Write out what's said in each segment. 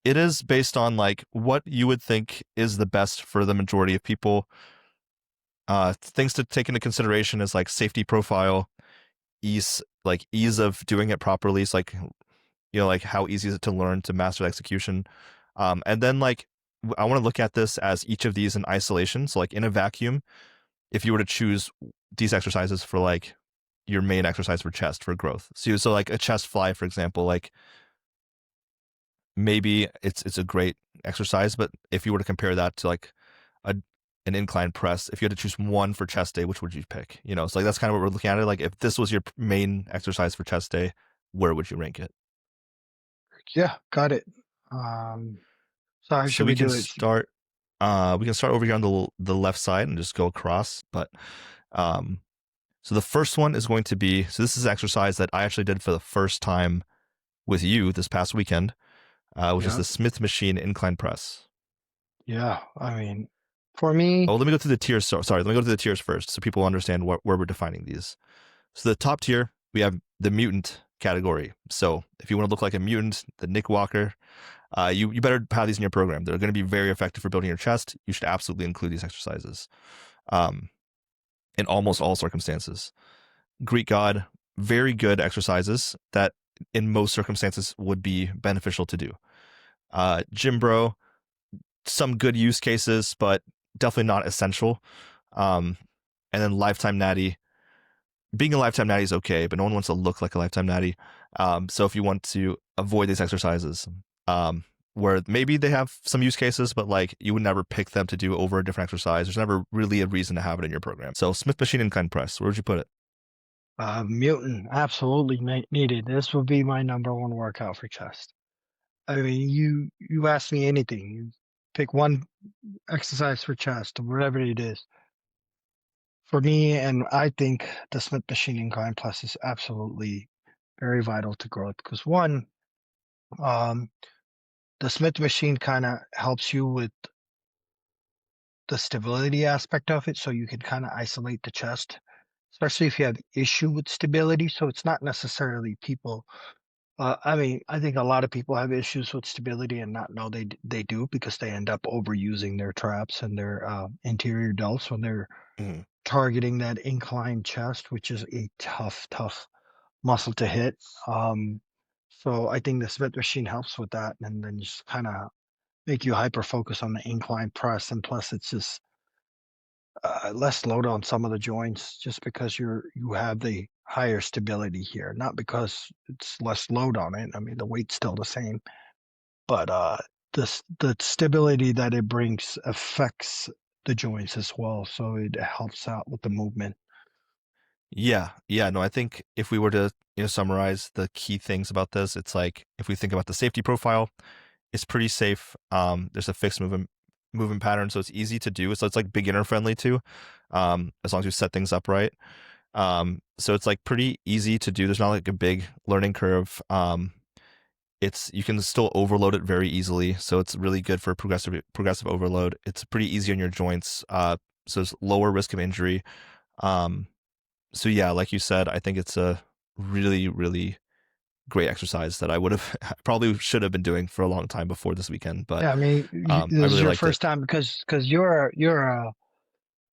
it is based on like what you would think is the best for the majority of people. Things to take into consideration is like safety profile, ease of doing it properly. It's like, like how easy is it to learn to master the execution. And then like I want to look at this as each of these in isolation. So like in a vacuum, if you were to choose these exercises for like your main exercise for chest for growth. So like a chest fly, for example, like maybe it's a great exercise, but if you were to compare that to like a an incline press, if you had to choose one for chest day, which would you pick? So like that's kind of what we're looking at it. Like if this was your main exercise for chest day, where would you rank it? Yeah, got it. Um, so how So should we do it? we can start over here on the left side and just go across. But um so the first one is going to be, so this is an exercise that I actually did for the first time with you this past weekend, which is Yeah, the Smith machine incline press. yeah. I mean, for me, Oh, let me go through the tiers. Sorry, let me go through the tiers first so people understand where we're defining these. So the top tier, we have the mutant category. So if you want to look like a mutant, the Nick Walker, you better have these in your program. They're going to be very effective for building your chest. You should absolutely include these exercises um, in almost all circumstances. Greek God, very good exercises that in most circumstances would be beneficial to do. Gym Bro, some good use cases, but definitely not essential. Um, and then Lifetime Natty. Being a Lifetime Natty is okay, but no one wants to look like a Lifetime Natty. So if you want to avoid these exercises, where maybe they have some use cases, but like you would never pick them to do over a different exercise. There's never really a reason to have it in your program. So Smith machine incline press, where would you put it? mutant absolutely needed. This would be my number one workout for chest. I mean, you ask me anything, you pick one exercise for chest, whatever it is. For me, and I think the Smith machine incline plus is absolutely very vital to growth because one, um, the Smith machine kind of helps you with the stability aspect of it, so you can kind of isolate the chest, especially if you have issue with stability. So it's not necessarily people. I mean, I think a lot of people have issues with stability and not know they do because they end up overusing their traps and their anterior delts when they're Mhm. targeting that inclined chest, which is a tough muscle to hit. So I think the Smith machine helps with that, and then just kind of make you hyper focus on the incline press, and plus it's just less load on some of the joints just because you have the higher stability here, not because it's less load on it. I mean, the weight's still the same, but the stability that it brings affects the joints as well, so it helps out with the movement. Yeah, no, I think if we were to summarize the key things about this, it's like if we think about the safety profile, it's pretty safe. There's a fixed movement pattern, so it's easy to do. So it's like beginner friendly too, as long as you set things up right. So it's like pretty easy to do. There's not like a big learning curve. It's you can still overload it very easily, so it's really good for progressive overload. It's pretty easy on your joints, so it's lower risk of injury. Um, so yeah, like you said, I think it's a really great exercise that I would have probably should have been doing for a long time before this weekend, but Yeah, I mean, I this is really your liked it. first time because you're a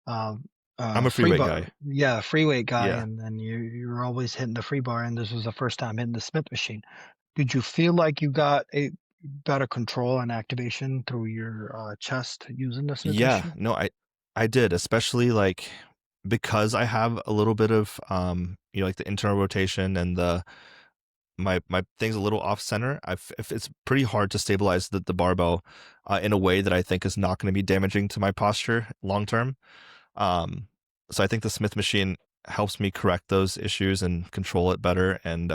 um, I'm a free free weight bar, guy. yeah, free weight guy, Yeah. and then you're always hitting the free bar, and this was the first time hitting the Smith machine. Did you feel like you got a better control and activation through your chest using the Smith Yeah, machine? no, I did, especially like because I have a little bit of like the internal rotation and the my thing's a little off center. If it's pretty hard to stabilize the barbell in a way that I think is not going to be damaging to my posture long term. Um, so I think the Smith machine helps me correct those issues and control it better, and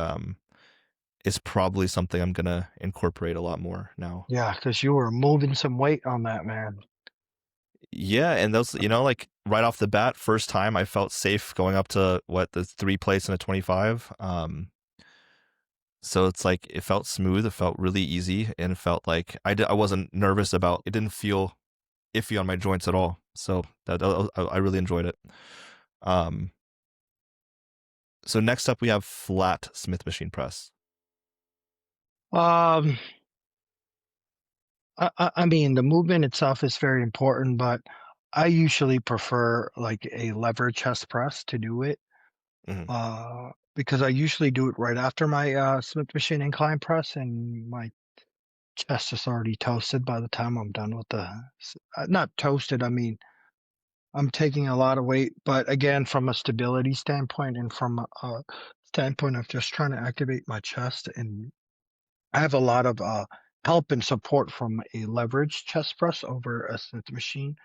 it's probably something I'm gonna incorporate a lot more now. Yeah, because you were moving some weight on that, man. Yeah, and those, like right off the bat, first time I felt safe going up to what the three plates and a 25. So it's like it felt smooth, it felt really easy, and it felt like I wasn't nervous about it. Didn't feel iffy on my joints at all. So I really enjoyed it. Um, so next up we have flat Smith machine press. Um, I mean, the movement itself is very important, but I usually prefer like a lever chest press to do it. Hmm. Because I usually do it right after my Smith machine incline press, and my chest is already toasted by the time I'm done with not toasted. I mean, I'm taking a lot of weight, but again, from a stability standpoint and from a standpoint of just trying to activate my chest, and I have a lot of help and support from a leverage chest press over a Smith machine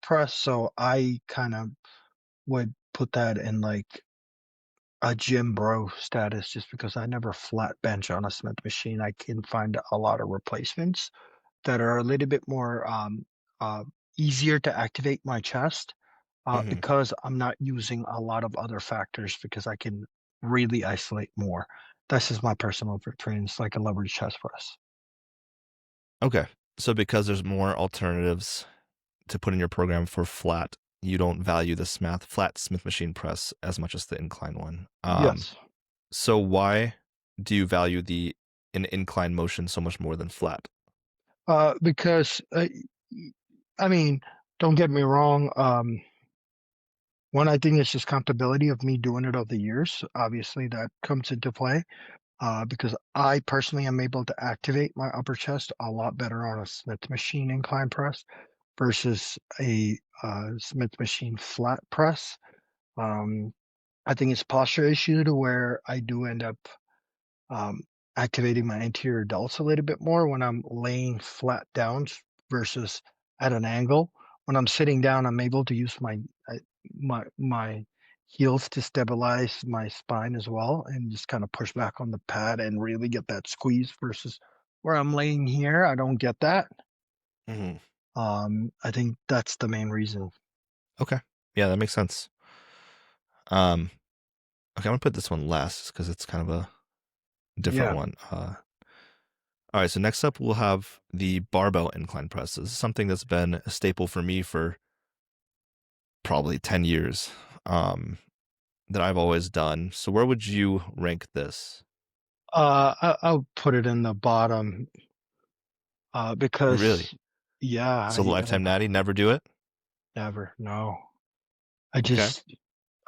press. So I kind of would put that in like a gym bro status just because I never flat bench on a Smith machine. I can find a lot of replacements that are a little bit more uh, easier to activate my chest Hmm. because I'm not using a lot of other factors because I can really isolate more. This is my personal preference, like a leverage chest press. Okay. So because there's more alternatives to put in your program for flat, you don't value the flat Smith machine press as much as the incline one. Yes. So why do you value the an incline motion so much more than flat? Because I mean, don't get me wrong. One, I think it's just comfortability of me doing it over the years. Obviously, that comes into play because I personally am able to activate my upper chest a lot better on a Smith machine incline press versus a Smith machine flat press. Um, I think it's posture issue to where I do end up um, activating my anterior delts a little bit more when I'm laying flat down versus at an angle. When I'm sitting down, I'm able to use my heels to stabilize my spine as well, and just kind of push back on the pad and really get that squeeze. Versus where I'm laying here, I don't get that. Hmm. I think that's the main reason. Okay. Yeah, that makes sense. Um, okay, I'm gonna put this one last because it's kind of a different Yeah. one. All right, so next up we'll have the barbell incline press. This is something that's been a staple for me for probably 10 years, that I've always done. So where would you rank this? I'll put it in the bottom Really? because yeah, So lifetime natty, never do it? never, no. I Okay. just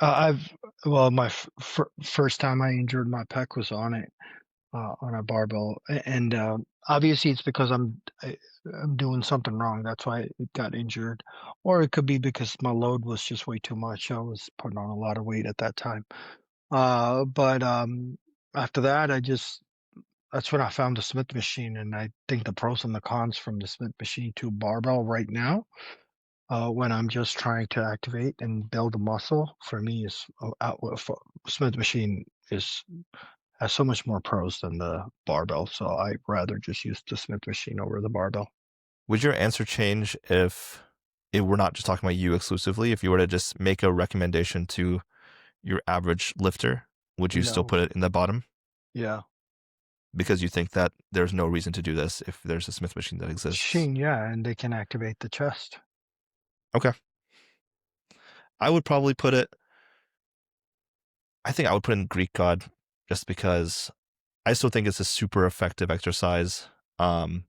I've well, my first time I injured my pec was on it on a barbell, and obviously it's because I'm doing something wrong. That's why it got injured, or it could be because my load was just way too much. I was putting on a lot of weight at that time. But after that, that's when I found the Smith machine, and I think the pros and the cons from the Smith machine to barbell right now when I'm just trying to activate and build a muscle, for me, is Smith machine is has so much more pros than the barbell. So I rather just use the Smith machine over the barbell. Would your answer change if we're not just talking about you exclusively? If you were to just make a recommendation to your average lifter, would you still No, put it in the bottom? yeah, Because you think that there's no reason to do this if there's a Smith machine that exists. machine, yeah, and they can activate the chest. Okay. I would probably put it, I think I would put in Greek God just because I still think it's a super effective exercise. Um,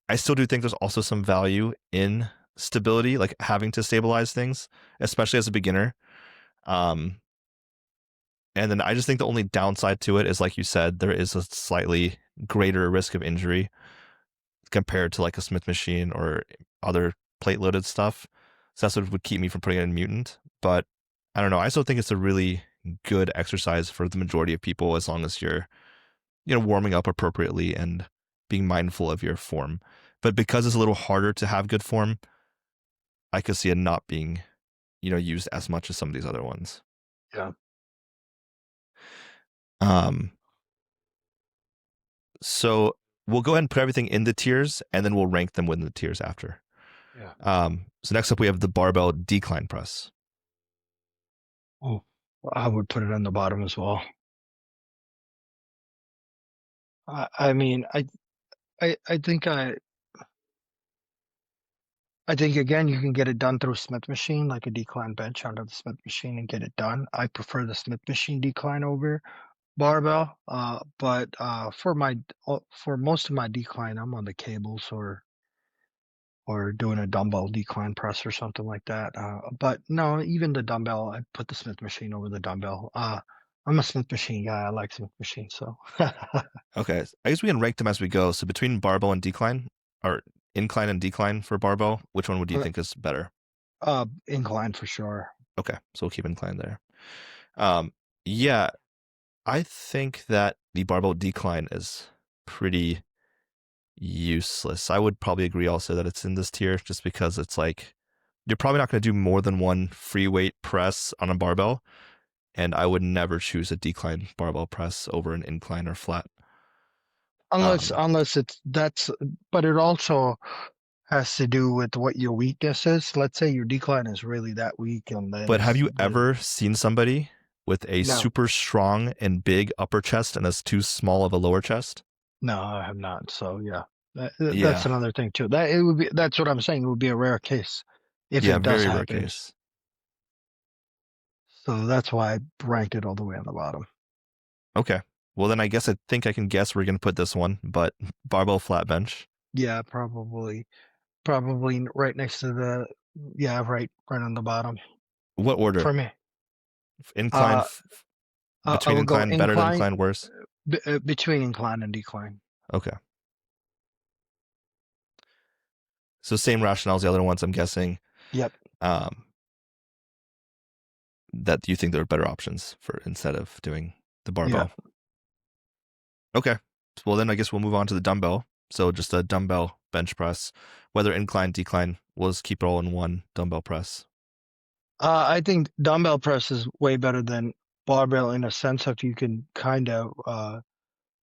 I still do think there's also some value in stability, like having to stabilize things, especially as a beginner. Um, and then I just think the only downside to it is, like you said, there is a slightly greater risk of injury compared to like a Smith machine or other plate loaded stuff. So that's what would keep me from putting it in mutant. But I don't know. I still think it's a really good exercise for the majority of people as long as you're, warming up appropriately and being mindful of your form. But because it's a little harder to have good form, I could see it not being, used as much as some of these other ones. Yeah, Um, so we'll go ahead and put everything in the tiers and then we'll rank them within the tiers after. yeah. So next up we have the barbell decline press. Oh, I would put it on the bottom as well. I mean, I think I think again you can get it done through Smith machine, like a decline bench under the Smith machine and get it done. I prefer the Smith machine decline over barbell. But for most of my decline, I'm on the cables or or doing a dumbbell decline press or something like that. But no, even the dumbbell, I put the Smith machine over the dumbbell. I'm a Smith machine guy. I like Smith machine. So Okay, I guess we can rank them as we go. So between barbell and decline, or incline and decline for barbell, which one would you think is better? incline for sure. Okay, so we'll keep incline there. Yeah, I think that the barbell decline is pretty useless. I would probably agree also that it's in this tier just because it's like you're probably not going to do more than one free weight press on a barbell, and I would never choose a decline barbell press over an incline or flat. Unless it's that's, but it also has to do with what your weakness is. Let's say your decline is really that weak, and But then have you ever seen somebody with a no, super strong and big upper chest and a too small of a lower chest? no, I have not. So yeah, that's Yeah. another thing too. That it would be. That's what I'm saying. It would be a rare case if Yeah, it does very rare happen. case. So that's why I ranked it all the way on the bottom. Okay. Well, then I guess I think I can guess where you're going to put this one, but barbell flat bench. Yeah, probably right next to the yeah, right on the bottom What for order? me. Incline, Uh, I between would go incline, better than incline incline, worse? between incline and decline. Okay. So same rationale as the other ones, I'm guessing. Yep. Um, that you think there are better options for instead of doing the Yeah. barbell. Okay. Well, then I guess we'll move on to the dumbbell. So just a dumbbell bench press, whether incline, decline, we'll just keep it all in one dumbbell press. I think dumbbell press is way better than barbell in a sense of you can kind of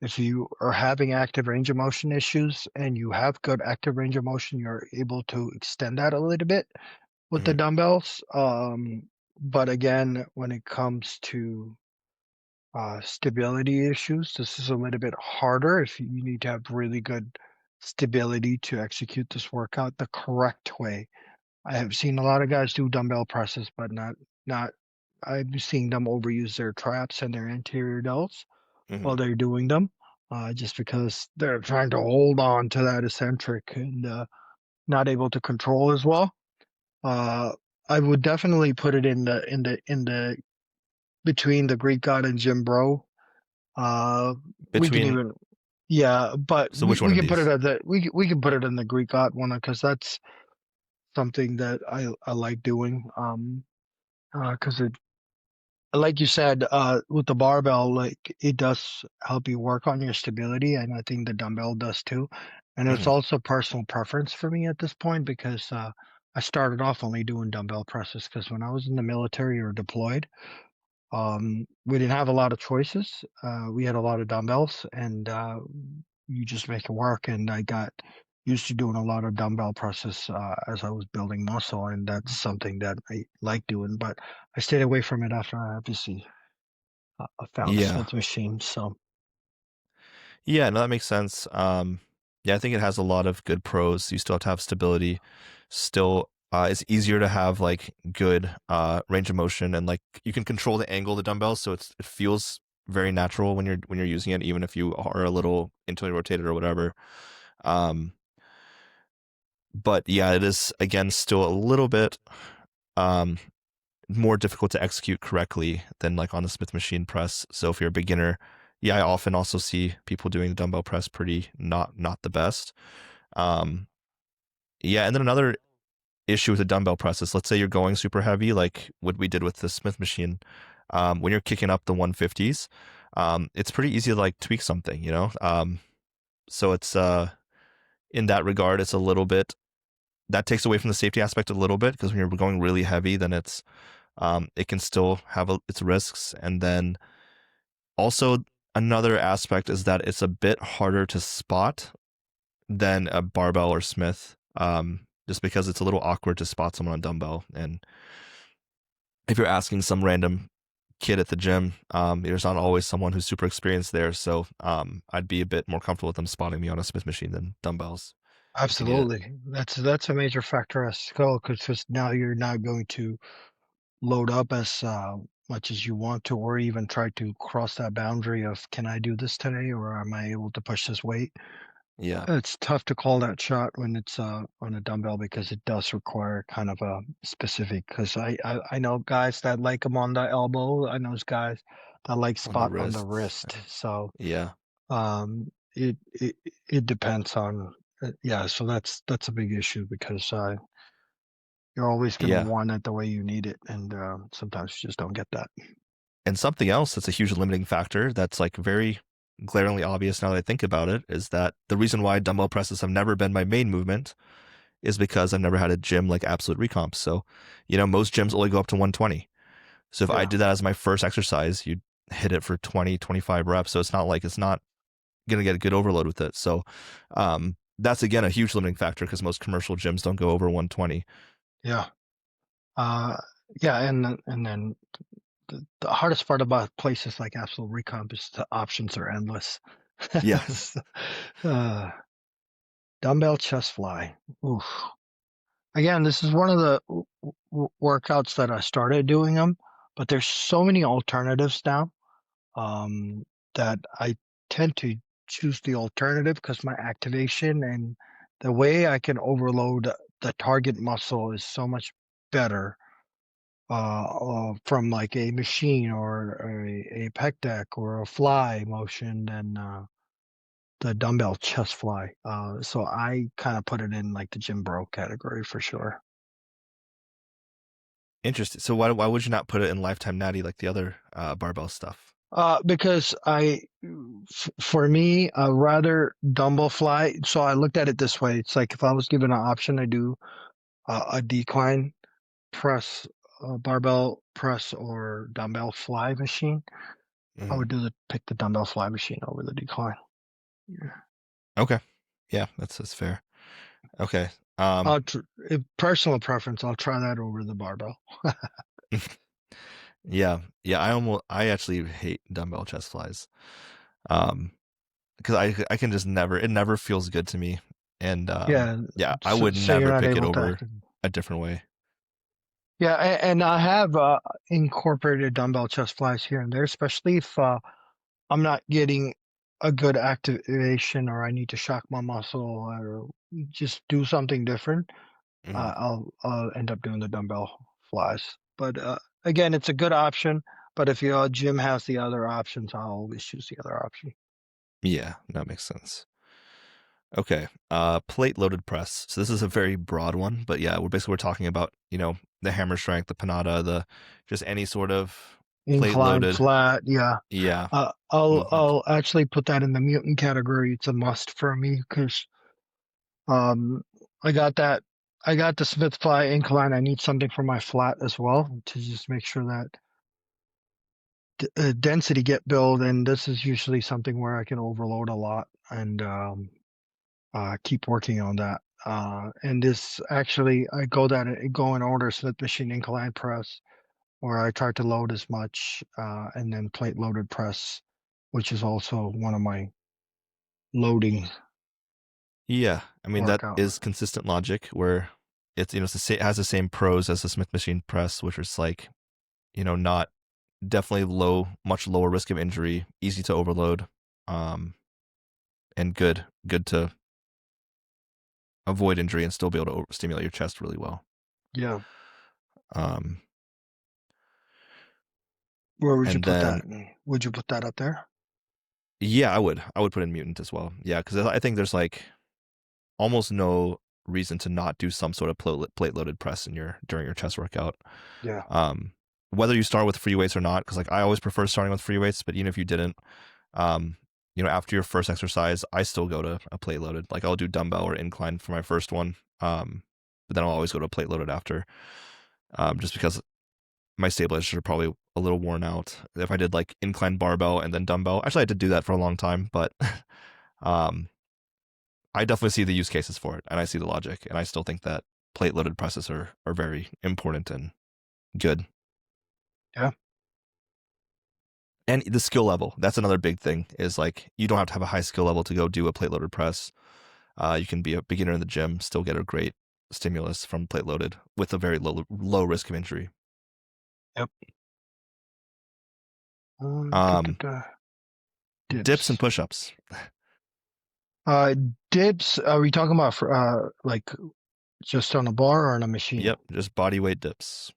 if you are having active range of motion issues and you have good active range of motion, you're able to extend that a little bit with the Mm-hmm. dumbbells. But again, when it comes to stability issues, this is a little bit harder if you need to have really good stability to execute this workout the correct way. I have seen a lot of guys do dumbbell presses, but not I'm seeing them overuse their traps and their anterior delts Mm-hmm. while they're doing them, just because they're trying to hold on to that eccentric and not able to control as well. Uh, I would definitely put it in the between the Greek God and Jim Bro. We can Between, even yeah, but so we, which one we of can put it these? at the we can put it in the Greek God one because that's something that I like doing. Because it like you said, with the barbell, like it does help you work on your stability, and I think the dumbbell does too. And it's Mm-hmm. also personal preference for me at this point because I started off only doing dumbbell presses because when I was in the military or deployed, we didn't have a lot of choices. We had a lot of dumbbells, and you just make it work. And I got used to doing a lot of dumbbell presses as I was building muscle, and that's something that I like doing. But I stayed away from it after I obviously I found the Yeah. Smith machine. So Yeah, no, that makes sense. Yeah, I think it has a lot of good pros. You still have to have stability. Still, it's easier to have like good range of motion, and like you can control the angle of the dumbbell, so it feels very natural when you're using it, even if you are a little internally rotated or whatever. Um, but yeah, it is again still a little bit um more difficult to execute correctly than like on the Smith machine press. So if you're a beginner, yeah, I often also see people doing the dumbbell press pretty not the best. Um, yeah, and then another issue with the dumbbell press is let's say you're going super heavy, like what we did with the Smith machine. When you're kicking up the 150s, it's pretty easy to like tweak something, you know. So it's in that regard, it's a little bit that takes away from the safety aspect a little bit because when you're going really heavy, then it can still have its risks. And then also another aspect is that it's a bit harder to spot than a barbell or Smith, just because it's a little awkward to spot someone on dumbbell. And if you're asking some random kid at the gym, there's not always someone who's super experienced there. So I'd be a bit more comfortable with them spotting me on a Smith machine than dumbbells if you need it. absolutely, that's a major factor as well because just now you're not going to load up as much as you want to, or even try to cross that boundary of can I do this today or am I able to push this weight? Yeah, It's tough to call that shot when it's on a dumbbell because it does require kind of a specific. Because I know guys that like them on the elbow. I know guys that like on the spot on the wrists. wrist. So Yeah, it depends on yeah. So that's a big issue because you're always going to yeah. want it the way you need it, and sometimes you just don't get that. And something else that's a huge limiting factor that's like very glaringly obvious now that I think about it is that the reason why dumbbell presses have never been my main movement is because I've never had a gym like Absolute Recomp. So, most gyms only go up to 120. So if I Yeah, did that as my first exercise, you'd hit it for 20, 25 reps. So it's not like it's not going to get a good overload with it. So that's again a huge limiting factor because most commercial gyms don't go over 120. yeah, uh, yeah, and then the hardest part about places like Absolute Recomp is the options are endless. Yeah. uh, dumbbell chest fly. Oof. Again, this is one of the workouts that I started doing them, but there's so many alternatives now um, that I tend to choose the alternative because my activation and the way I can overload the target muscle is so much better from like a machine or a pec deck or a fly motion than the dumbbell chest fly. So I kind of put it in like the gym bro category for sure. Interesting. So why would you not put it in Lifetime Natty like the other barbell stuff? Because for me, rather dumbbell fly. So I looked at it this way. It's like if I was given an option to do a decline press, barbell press, or dumbbell fly machine, I Mhm. would pick the dumbbell fly machine over the decline. Yeah. Okay. Yeah, that's fair. Okay. Personal preference, I'll try that over the barbell. Yeah. Yeah, I actually hate dumbbell chest flies. Um because I can just never it never feels good to me. And Yeah, yeah, I so, would so you're never not pick it able to over act. a different way. Yeah, and I have incorporated dumbbell chest flies here and there, especially if I'm not getting a good activation or I need to shock my muscle or just do something different. Mhm. I'll end up doing the dumbbell flies. But again, it's a good option. But if your gym has the other options, I'll always choose the other option. Yeah, that makes sense. Okay. Plate loaded press. So this is a very broad one, but yeah, we're talking about, the hammer strength, the panada, the just any sort of plate Incline, loaded, flat, yeah. yeah, I'll movement. I'll actually put that in the mutant category. It's a must for me because um I got that I got the Smith fly incline. I need something for my flat as well to just make sure that density get built. And this is usually something where I can overload a lot and keep working on that. And this actually I go in order: Smith machine incline press, where I try to load as much, and then plate loaded press, which is also one of my loading Yeah, I mean that workout. is consistent logic where it has the same pros as the Smith machine press, which is like, not definitely much lower risk of injury, easy to overload, um, and good to avoid injury and still be able to stimulate your chest really well. Yeah. Um, Where would you and put then that? Would you put that up there? yeah, I would put in mutant as well. Yeah, because I think there's like almost no reason to not do some sort of plate loaded press during your chest workout. Yeah. Um, whether you start with free weights or not, because like I always prefer starting with free weights, but even if you didn't, um, after your first exercise, I still go to a plate loaded. Like I'll do dumbbell or incline for my first one, but then I'll always go to a plate loaded after, just because my stabilizers are probably a little worn out. If I did like incline barbell and then dumbbell, actually I did do that for a long time, but um, I definitely see the use cases for it, and I see the logic, and I still think that plate loaded presses are very important and good. Yeah. And the skill level, that's another big thing, is like you don't have to have a high skill level to go do a plate loaded press. You can be a beginner in the gym, still get a great stimulus from plate loaded with a very low risk of injury. Yep. Um, Dips and Dips. push ups. Uh, Dips, are we talking about like just on a bar or on a machine? Yep, just body weight dips.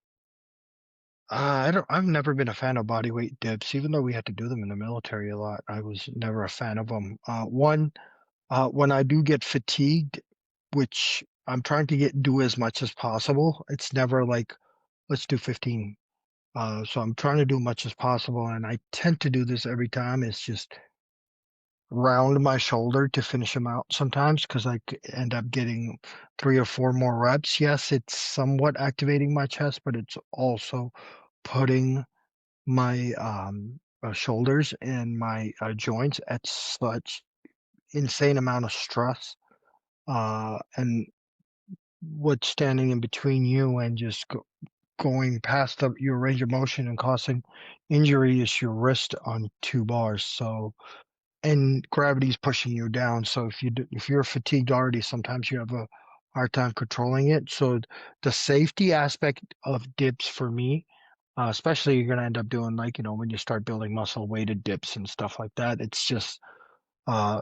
I've never been a fan of bodyweight dips, even though we had to do them in the military a lot. I was never a fan of them. When I do get fatigued, which I'm trying to do as much as possible, it's never like, let's do 15. So I'm trying to do much as possible, and I tend to do this every time. It's just round my shoulder to finish them out sometimes because end up getting 3 or 4 more reps. Yes, it's somewhat activating my chest, but it's also putting my shoulders and my joints at such insane amount of stress. And what's standing in between you and just going past your range of motion and causing injury is your wrist on 2 bars. So, and gravity's pushing you down. So if you're fatigued already, sometimes you have a hard time controlling it. So the safety aspect of dips for me, especially you're going to end up doing like, when you start building muscle weighted dips and stuff like that, it's just uh,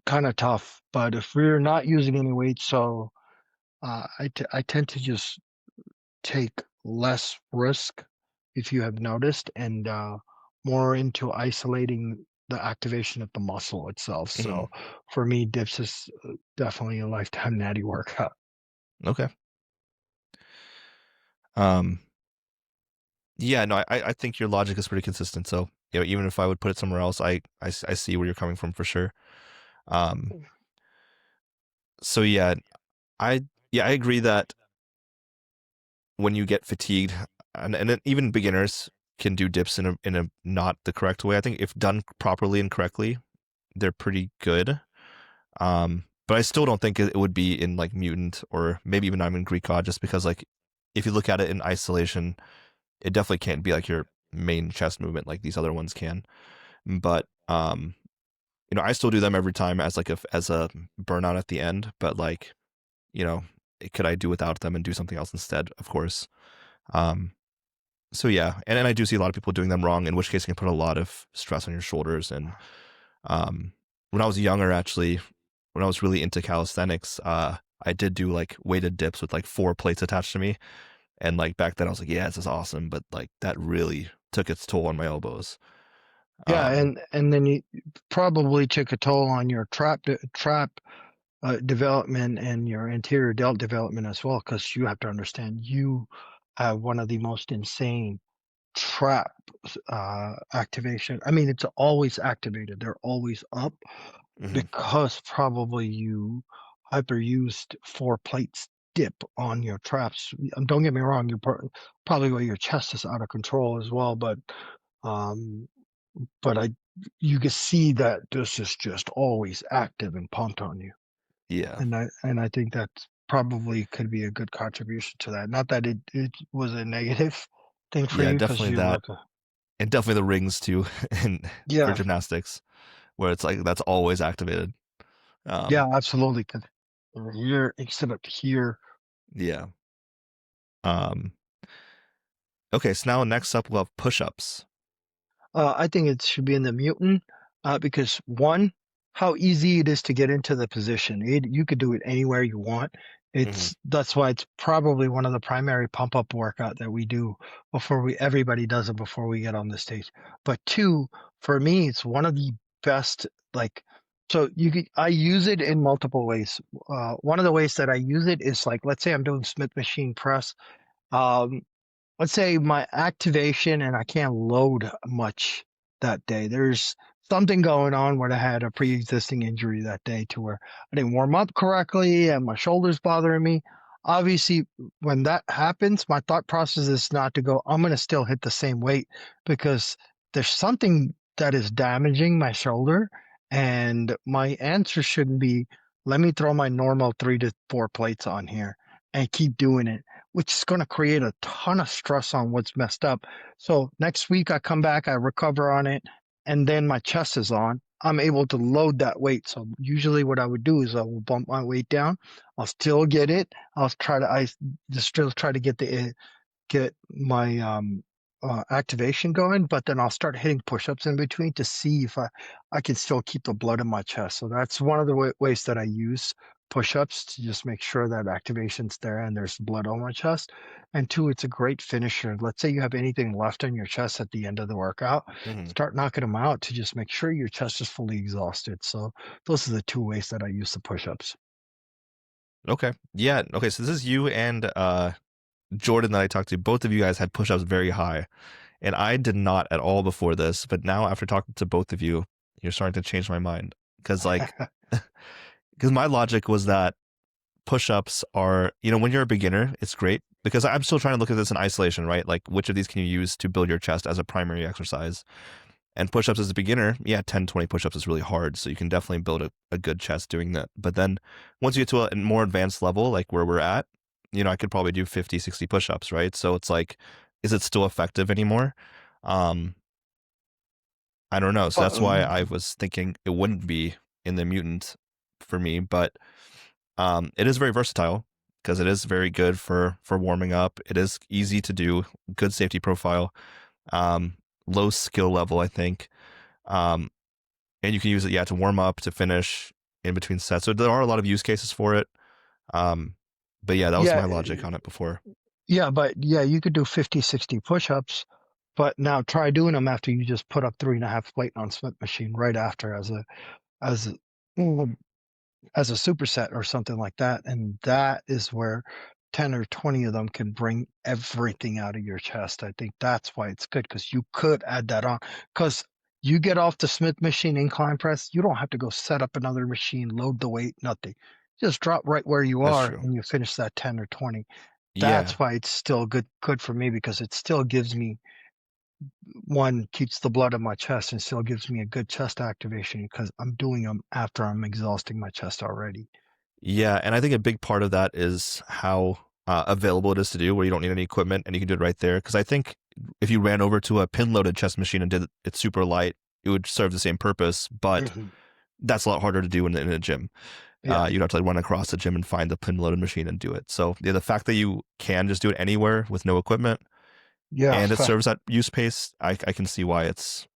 kind of tough. But if we're not using any weight, so I tend to just take less risk, if you have noticed, and more into isolating the activation of the muscle itself. Hmm. So for me, dips is definitely a lifetime natty workout. Okay. Um, yeah, no, I think your logic is pretty consistent. So, even if I would put it somewhere else, I see where you're coming from for sure. Um, so yeah, I I agree that when you get fatigued, and then even beginners can do dips in a not the correct way. I think if done properly and correctly, they're pretty good. But I still don't think it would be in like mutant or maybe even I'm in Greek god just because like if you look at it in isolation, it definitely can't be like your main chest movement like these other ones can. But I still do them every time as like as a burnout at the end. But like you know, could I do without them and do something else instead? Of course. Um, so yeah, and I do see a lot of people doing them wrong, in which case it can put a lot of stress on your shoulders. And um, when I was younger, actually, when I was really into calisthenics, I did do like weighted dips with like 4 plates attached to me. And like back then I was like, yeah, this is awesome. But like that really took its toll on my elbows. Yeah, Um, and then you probably took a toll on your trap development and your anterior delt development as well, because you have to understand you have one of the most insane trap activation. I mean, it's always activated. They're always up mhm. because probably you hyperused 4 plates dip on your traps. Don't get me wrong, probably where your chest is out of control as well, um, but you can see that this is just always active and pumped on you, Yeah. and I think that probably could be a good contribution to that. Not that it was a negative thing for Yeah, you because definitely you that. look, And definitely the rings too and for yeah, gymnastics, where it's like that's always activated. yeah, Um, absolutely. 'Cause here, instead of here. yeah. Um, okay, so now next up we'll have push-ups. I think it should be in the mutant because one, how easy it is to get into the position. You could do it anywhere you want. Hmm. That's why it's probably one of the primary pump up workout that we do before everybody does it before we get on the stage. But two, for me, it's one of the best like. So I use it in multiple ways. One of the ways that I use it is like, let's say I'm doing Smith machine press. Um, let's say my activation and I can't load much that day. There's something going on where I had a pre-existing injury that day to where I didn't warm up correctly and my shoulders bothering me. Obviously, when that happens, my thought process is not to go, I'm going to still hit the same weight because there's something that is damaging my shoulder. And my answer shouldn't be, let me throw my normal 3 to 4 plates on here and keep doing it, which is going to create a ton of stress on what's messed up. So next week I come back, I recover on it, and then my chest is on. I'm able to load that weight. So usually what I would do is I will bump my weight down. I'll still get it. I just still try to get my activation going, but then I'll start hitting push-ups in between to see if I can still keep the blood in my chest. So that's one of the ways that I use push-ups to just make sure that activation's there and there's blood on my chest. And two, it's a great finisher. Let's say you have anything left on your chest at the end of the workout, Hmm. start knocking them out to just make sure your chest is fully exhausted. So those are the two ways that I use the push-ups. Okay. Yeah. Okay. So this is you and Jordan that I talked to. Both of you guys had push-ups very high, and I did not at all before this. But now, after talking to both of you, you're starting to change my mind because, like, because my logic was that push-ups are, when you're a beginner, it's great because I'm still trying to look at this in isolation, right? Like, which of these can you use to build your chest as a primary exercise? And push-ups as a beginner, yeah, 10, 20 push-ups is really hard. So you can definitely build a good chest doing that. But then once you get to a more advanced level, like where we're at, I could probably do 50, 60 push-ups, right? So it's like, is it still effective anymore? Um, I don't know. So But that's why I was thinking it wouldn't be in the mutant for me, but it is very versatile because it is very good for warming up. It is easy to do, good safety profile, um, low skill level, I think. Um, and you can use it, yeah, to warm up, to finish in between sets. So there are a lot of use cases for it. Um, but yeah, that was yeah, my logic on it before. yeah, but yeah, you could do 50, 60 push-ups, but now try doing them after you just put up 3.5 plate on Smith machine right after as a mm, as a superset or something like that. And that is where 10 or 20 of them can bring everything out of your chest. I think that's why it's good because you could add that on. Because you get off the Smith machine incline press, you don't have to go set up another machine, load the weight, nothing. Just drop right where you That's are true. and you finish that 10 or 20. Yeah. That's why it's still good for me because it still gives me one, keeps the blood in my chest and still gives me a good chest activation because I'm doing them after I'm exhausting my chest already. Yeah. And I think a big part of that is how available it is to do, where you don't need any equipment and you can do it right there. Because I think if you ran over to a pin loaded chest machine and did it super light, it would serve the same purpose, but Hmm. that's a lot harder to do in a gym. Yeah. You'd have to like run across the gym and find the pin loaded machine and do it. So yeah, the fact that you can just do it anywhere with no equipment Yeah. and it serves that use pace, I can see why it's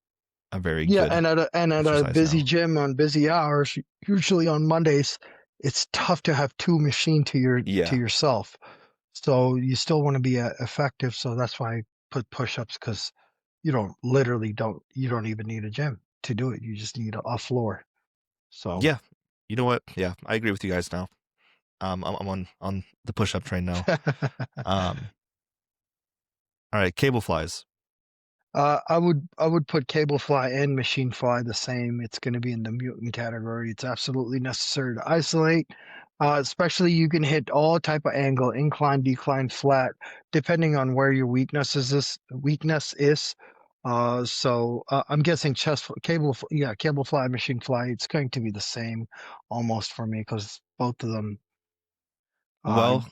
a very Yeah. good And at a exercise busy now. gym on busy hours, usually on Mondays, it's tough to have two machine to Yeah. yourself. So you still want to be effective. So that's why I put push-ups because you don't even need a gym to do it. You just need a floor. So Yeah. You know what? Yeah, I agree with you guys now. I'm on the push up train now. Um, all right, cable flies. I would put cable fly and machine fly the same. It's going to be in the mutant category. It's absolutely necessary to isolate. Especially you can hit all type of angle, incline, decline, flat, depending on where your weakness is. So I'm guessing cable fly, machine fly. It's going to be the same almost for me because both of them. Uh, Well,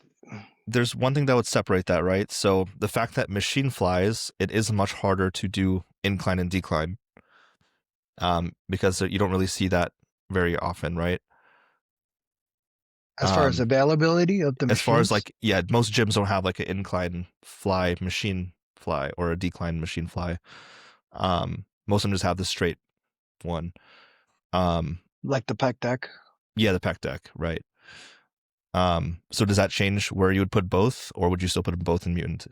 there's one thing that would separate that, right? So the fact that machine flies, it is much harder to do incline and decline, because you don't really see that very often, right? as far as Um, availability of the as far as machines, like, yeah, most gyms don't have like an incline fly machine fly or a decline machine fly. Most of them just have the straight one. Um, like the pec deck. yeah, the pec deck, right? So does that change where you would put both, or would you still put them both in mutant?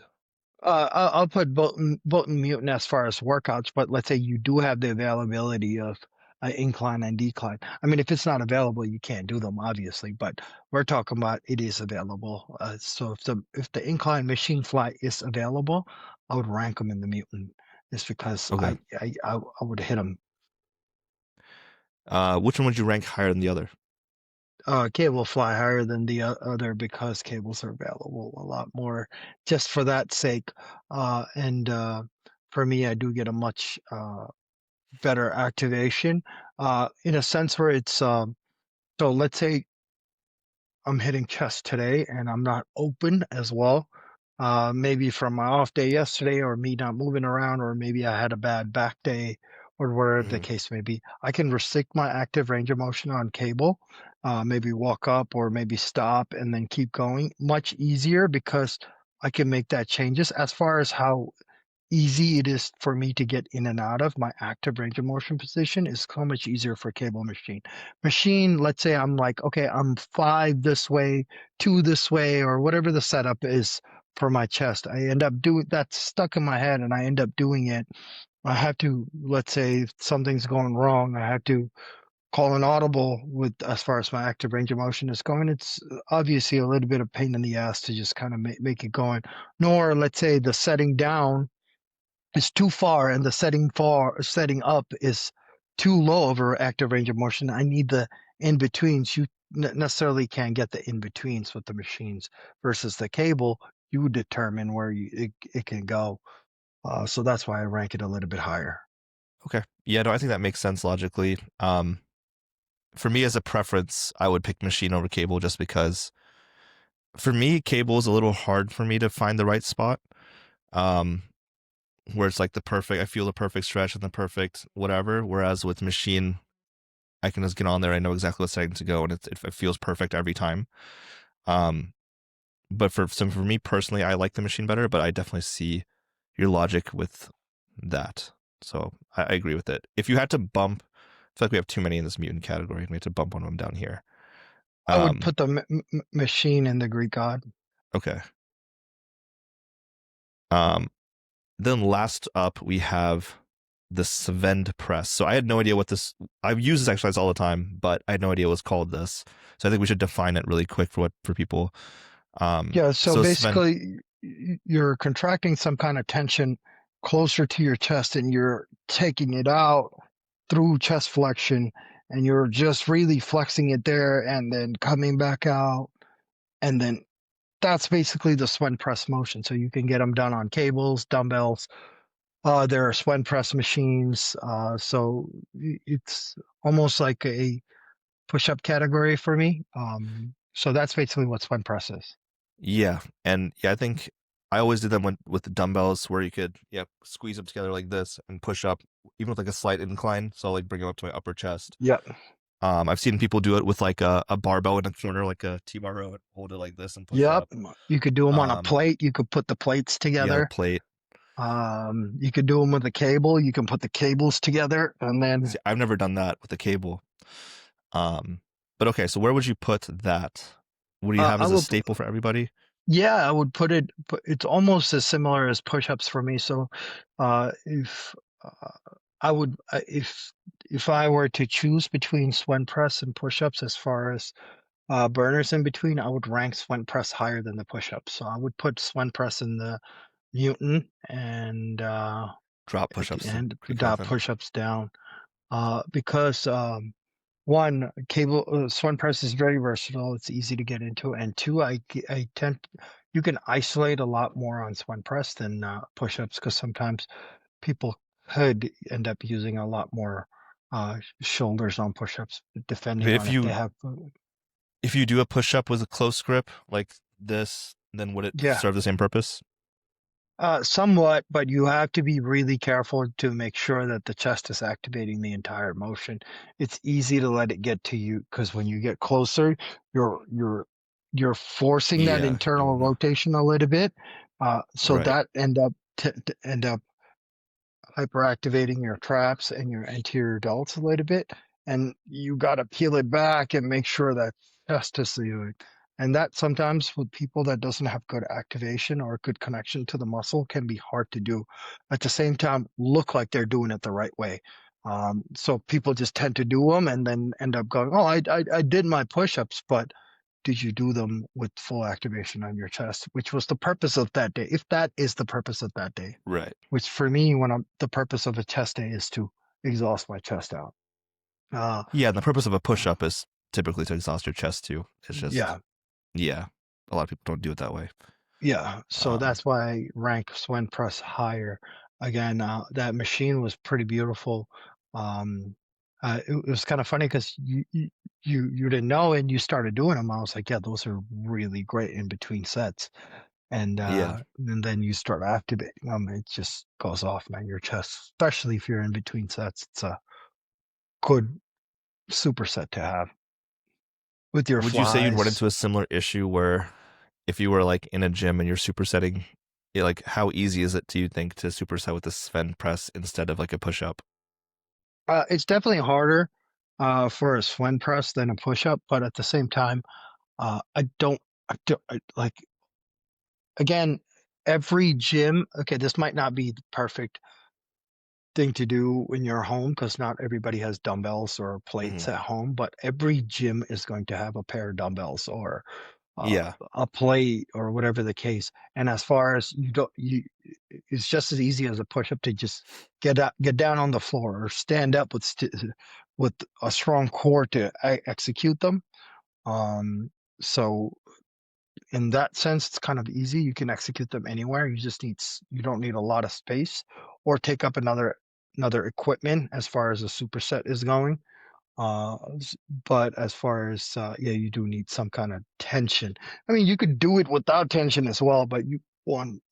I'll put Bolton Mutant as far as workouts, but let's say you do have the availability of incline and decline. I mean, if it's not available, you can't do them, obviously. But we're talking about it is available. So if the incline machine fly is available, I would rank them in the Mutant, just because Okay. I would hit them. Which one would you rank higher than the other? Cable fly higher than the other because cables are available a lot more, just for that sake. And for me, I do get a much better activation in a sense where it's so let's say I'm hitting chest today and I'm not open as well. Maybe from my off day yesterday, or me not moving around, or maybe I had a bad back day, or whatever the Hmm. case may be. I can restrict my active range of motion on cable, maybe walk up or maybe stop and then keep going. Much easier because I can make that changes as far as how easy it is for me to get in and out of my active range of motion position is so much easier for cable machine. Machine, let's say I'm like, okay, I'm 5 this way, 2 this way, or whatever the setup is for my chest. I end up doing that's stuck in my head and I end up doing it. I have to, let's say if something's going wrong, I have to call an audible with as far as my active range of motion is going. It's obviously a little bit of pain in the ass to just kind of make it going. Nor let's say the setting down is too far and the setting up is too low of a active range of motion. I need the in betweens. You necessarily can't get the in betweens with the machines versus the cable. You determine where it can go. So that's why I rank it a little bit higher. Okay. Yeah, no, I think that makes sense logically. For me as a preference, I would pick machine over cable just because for me, cable is a little hard for me to find the right spot. Um, where it's like I feel the perfect stretch and the perfect whatever. Whereas with machine, I can just get on there. I know exactly what setting to go, and it feels perfect every time. Um, but for me personally, I like the machine better. But I definitely see your logic with that. So I agree with it. If you had to bump, I feel like we have too many in this mutant category, and we have to bump one of them down here. I would Um, put the machine in the Greek god. okay. Um, then last up we have the Sven press. So I had no idea what this. I use this exercise all the time, but I had no idea it was called this. So I think we should define it really quick for people. Yeah, so So Sven, basically you're contracting some kind of tension closer to your chest and you're taking it out through chest flexion and you're just really flexing it there and then coming back out and then that's basically the Sven press motion. So you can get them done on cables, dumbbells. There are Sven press machines. So it's almost like a push-up category for me. So that's basically what Sven press is. yeah, and yeah, I think I always did them with the dumbbells where you could squeeze them together like this and push up, even with like a slight incline. So I'll, like bring them up to my upper chest. Yep. I've seen people do it with like a barbell in a corner, like a T-bar row, and hold it like this and push Yep. up. You could do them on a Um, plate. You could put the plates yeah, the together. plate. You could do them with a cable. You can put the cables together and then See, I've never done that with a cable. Um, but okay, so where would you put that? What do you have I as a would, staple for everybody? yeah, I would put it, it's almost as similar as push-ups for me. So, if uh, I would, if I were to choose between Swen press and push-ups as far as burners in between, I would rank Swen press higher than the push-ups. So I would put Swen press in the Newton and Drop at the push-ups to end, Greek dot elephant. push-ups down. Because one, cable Swan press is very versatile. It's easy to get into, and two, I tend you can isolate a lot more on Swan press than push-ups because sometimes people could end up using a lot more shoulders on push-ups, Okay, depending on if they have. if you do a push-up with a close grip like this, then would it Yeah, serve the same purpose? somewhat, but you have to be really careful to make sure that the chest is activating the entire motion. It's easy to let it get to you because when you get closer, you're you're you're forcing that Yeah, you internal wanna rotation a little bit. So right. that end up hyperactivating your traps and your anterior delts a little bit, and you got to peel it back and make sure that chest is doing. And that sometimes with people that doesn't have good activation or good connection to the muscle can be hard to do. At the same time, look like they're doing it the right way. So people just tend to do them and then end up going, "Oh, I did my push-ups, but did you do them with full activation on your chest?" Which was the purpose of that day, if that is the purpose of that day. Right. Which for me, when I'm the purpose of a chest day is to exhaust my chest out. Uh, Yeah, and the purpose of a push-up is typically to exhaust your chest too. It's just yeah, yeah, a lot of people don't do it that way. yeah. So Um, that's why I rank Swen Press higher. Again, that machine was pretty beautiful. Um, it was kind of funny because you didn't know and you started doing them. I was like, yeah, those are really great in between sets. yeah. And then you start activating them. It just goes off, man. Your chest, especially if you're in between sets, it's a good superset to have with your Would you say you'd run flies. into a similar issue where if you were like in a gym and you're supersetting like how easy is it, do you think, to superset with the Sven press instead of like a push up? It's definitely harder for a Sven press than a push up, but at the same time, like again, every gym. Okay, this might not be the perfect thing to do in your home because not everybody has dumbbells or Hmm. plates at home, but every gym is going to have a pair of dumbbells or Yeah. a plate or whatever the case. And as far as it's just as easy as a push up to just get down on the floor or stand up with a strong core to execute them. Um, so in that sense, it's kind of easy. You can execute them anywhere. You don't need a lot of space or take up another equipment as far as a superset is going. But as far as yeah, you do need some kind of tension. I mean, you could do it without tension as well, but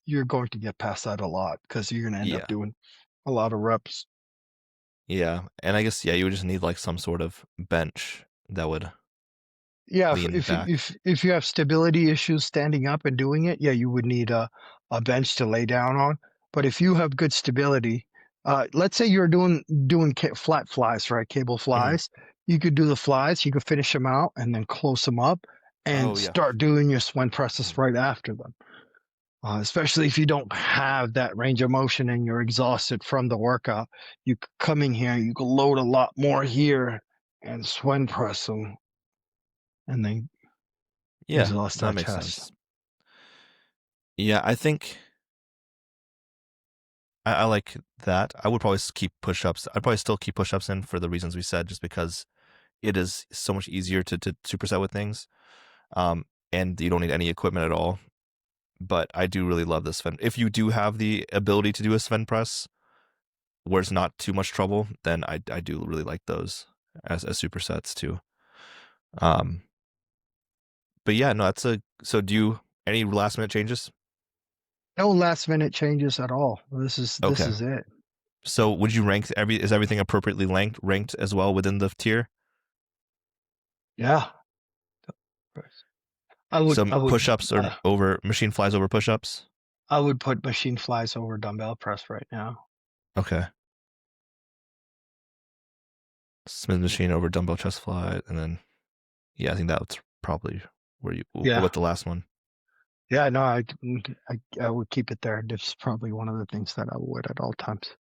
you're going to get past that a lot because you're going to end up Yeah. doing a lot of reps. Yeah. And I guess, yeah, you would just need like some sort of bench that would Yeah, lean back. if you have stability issues standing up and doing it, yeah, you would need a bench to lay down on. But if you have good stability, let's say you're doing flat flies, right? Cable Hmm. flies. You could do the flies, you could finish them out and then close them up and Oh, yeah. start doing your Swen presses Mhm. right after them. Especially if you don't have that range of motion and you're exhausted from the workout, you come in here, you can load a lot more here and Swen press them and then Yeah. exhaust That that makes chest. sense. Yeah. I think I like that. I would probably keep push ups. I'd probably still keep push ups in for the reasons we said, just because it is so much easier to superset with things. Um, and you don't need any equipment at all. But I do really love this Sven. If you do have the ability to do a Sven press where it's not too much trouble, then I do really like those as supersets too. Um, but yeah, no, that's a so do you any last minute changes? No last minute changes at all. This Okay. is it. So would you rank is everything appropriately ranked as well within the tier? Yeah. So I would push-ups are over machine flies over push-ups? I would put machine flies over dumbbell press right now. Okay. Smith machine over dumbbell chest fly, and then yeah, I think that's probably where you Yeah. what the last one. Yeah, no, I would keep it there. This is probably one of the things that I would at all times.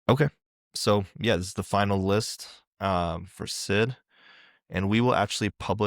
Okay. So yeah, this is the final list for Sid, and we will actually publish